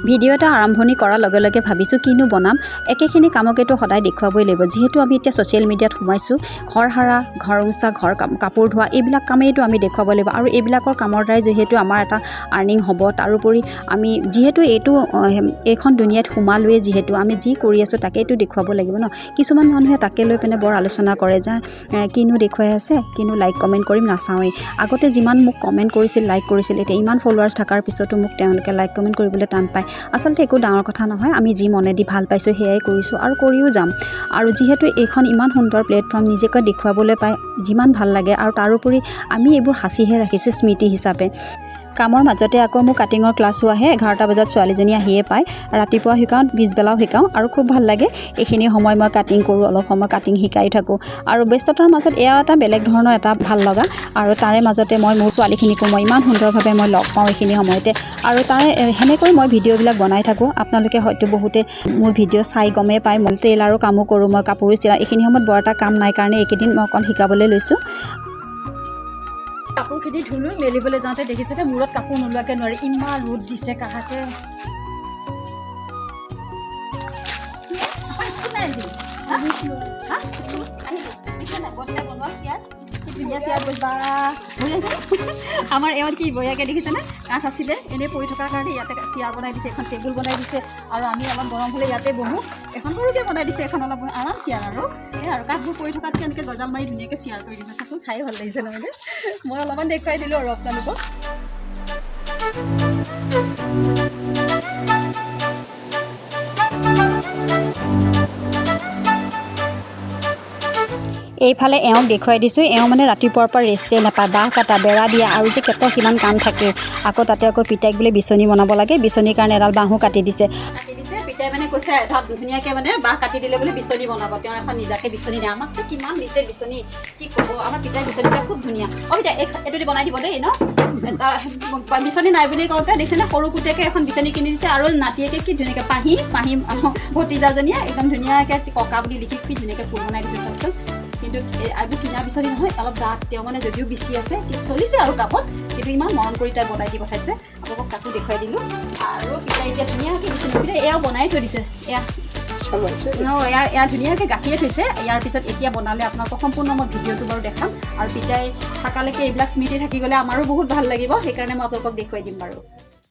video' এটা আৰম্ভণি কৰাৰ লগে লগে ভাবিছোঁ কিনো বনাম একেখিনি কামকেতো সদায় দেখুৱাবই লাগিব যিহেতু আমি এতিয়া ছ'চিয়েল মিডিয়াত সোমাইছোঁ ঘৰ সাৰা ঘৰ মোচা ঘৰ কাপোৰ ধোৱা এইবিলাক কামেইতো আমি দেখুৱাব লাগিব আৰু এইবিলাকৰ কামৰ দ্বাৰাই যিহেতু আমাৰ এটা আৰ্নিং হ'ব তাৰোপৰি আমি যিহেতু এইখন দুনিয়াত সোমালোৱে যিহেতু আমি যি কৰি আছোঁ তাকেইতো দেখুৱাব লাগিব ন কিছুমান মানুহে তাকে লৈ পিনে বৰ আলোচনা কৰে যে কিনো দেখুৱাই আছে কিনো লাইক কমেণ্ট কৰিম নাচাওঁৱেই আগতে যিমান মোক কমেণ্ট কৰিছিল লাইক কৰিছিল এতিয়া ইমান ফলোৱাৰ্ছ থকাৰ পিছতো মোক তেওঁলোকে লাইক কমেণ্ট কৰিবলৈ টান পায় আচলতে একো ডাঙৰ কথা নহয় আমি যি মনেদি ভাল পাইছোঁ সেয়াই কৰিছোঁ আৰু কৰিও যাম আৰু যিহেতু এইখন ইমান সুন্দৰ প্লেটফৰ্ম নিজকে দেখুৱাবলৈ পাই যিমান ভাল লাগে আৰু তাৰোপৰি আমি এইবোৰ সাঁচিহে ৰাখিছোঁ স্মৃতি হিচাপে কামৰ মাজতে আকৌ মোৰ কাটিঙৰ ক্লাছো আহে 11টা বজাত ছোৱালীজনী আহিয়ে পায় ৰাতিপুৱা শিকাওঁ পিছবেলাও শিকাওঁ আৰু খুব ভাল লাগে এইখিনি সময় মই কাটিং কৰোঁ অলপ সময় কাটিং শিকাই থাকোঁ আৰু ব্যস্ততাৰ মাজত এয়া এটা বেলেগ ধৰণৰ এটা ভাল লগা আৰু তাৰে মাজতে মই মোৰ ছোৱালীখিনিকো মই ইমান সুন্দৰভাৱে মই লগ পাওঁ এইখিনি সময়তে আৰু তাৰে সেনেকৈ মই ভিডিঅ'বিলাক বনাই থাকোঁ আপোনালোকে হয়তো বহুতে মোৰ ভিডিঅ' চাই গমেই পায় মই টেইলাৰো কামো কৰোঁ মই কাপোৰো চিলাওঁ এইখিনি সময়ত বৰ এটা কাম নাই কাৰণে এইকেইদিন মই অকণ শিকাবলৈ লৈছোঁ কাপোৰখিনি ধুলোঁ মেলিবলৈ যাওঁতে দেখিছে যে মূৰত কাপোৰ নোলোৱাকৈ নোৱাৰি ইমান ৰ'দ দিছে কাহাকে আমাৰ এওঁত কি বঢ়িয়াকৈ দেখিছেনে কাঠ আছিলে এনেই পৰি থকাৰ কাৰণে ইয়াতে চেয়াৰ বনাই দিছে এখন টেবুল বনাই দিছে আৰু আমি অলপ গৰম হ'লে ইয়াতে বহোঁ এখন সৰুকৈ বনাই দিছে এখন অলপ আৰাম চেয়াৰ আৰু এই আৰু কাঠবোৰ পৰি থকাতকৈ এনেকৈ গজাল মাৰি ধুনীয়াকৈ চেয়াৰ কৰি দিছে চাচোন চাই ভাল লাগিছে নহ'লে মই অলপমান দেখুৱাই দিলোঁ আৰু আপোনালোকক এইফালে এওঁক দেখুৱাই দিছোঁ এওঁ মানে ৰাতিপুৱাৰ পৰা ৰেষ্টেই নাপায় বাঁহ কাটা বেৰা দিয়া আৰু যে কেতৰ কিমান কাম থাকে আকৌ তাতে আকৌ পিতাইক বোলে বিচনী বনাব লাগে বিচনীৰ কাৰণে এডাল বাঁহো কাটি দিছে পিতাই মানে কৈছে তাত ধুনীয়াকৈ মানে বাঁহ কাটি দিলে বোলে বিচনী বনাব তেওঁৰ এখন নিজাকৈ বিচনী দিয়ে আমাকতো কিমান দিছে বিচনী কি ক'ব আমাৰ পিতাইৰ বিচনীবিলাক খুব ধুনীয়া পিতাই এইটো দি বনাই দিব দেই ন বিচনী নাই বুলি কওঁতে দেখিছেনে সৰু কুটেকে এখন বিচনী কিনি দিছে আৰু নাতিয়েকে কি ধুনীয়াকৈ পাহি ভতিজাজনীয়ে একদম ধুনীয়াকৈ ককা বুলি লিখি কি ধুনীয়াকৈ ফুল বনাই দিছে চাওকচোন কিন্তু আজি কিনা বিচনী নহয় অলপ ডাঠ তেওঁ মানে যদিও বিচি আছে চলিছে আৰু কাপত কিন্তু ইমান মৰম কৰি তাই বনাই দি পঠাইছে আপোনালোকক কাপোৰ দেখুৱাই দিলোঁ আৰু পিতাই এতিয়া ধুনীয়াকৈ বিচনী পিতাই এয়াও বনাই থৈ দিছে এয়া ইয়াৰ ধুনীয়াকৈ গাঁঠিয়ে থৈছে ইয়াৰ পিছত এতিয়া বনালে আপোনালোকক সম্পূৰ্ণ মই ভিডিঅ'টো বাৰু দেখাম আৰু পিতাই থকালৈকে এইবিলাক স্মৃতি থাকি গ'লে আমাৰো বহুত ভাল লাগিব সেইকাৰণে মই আপোনালোকক দেখুৱাই দিম বাৰু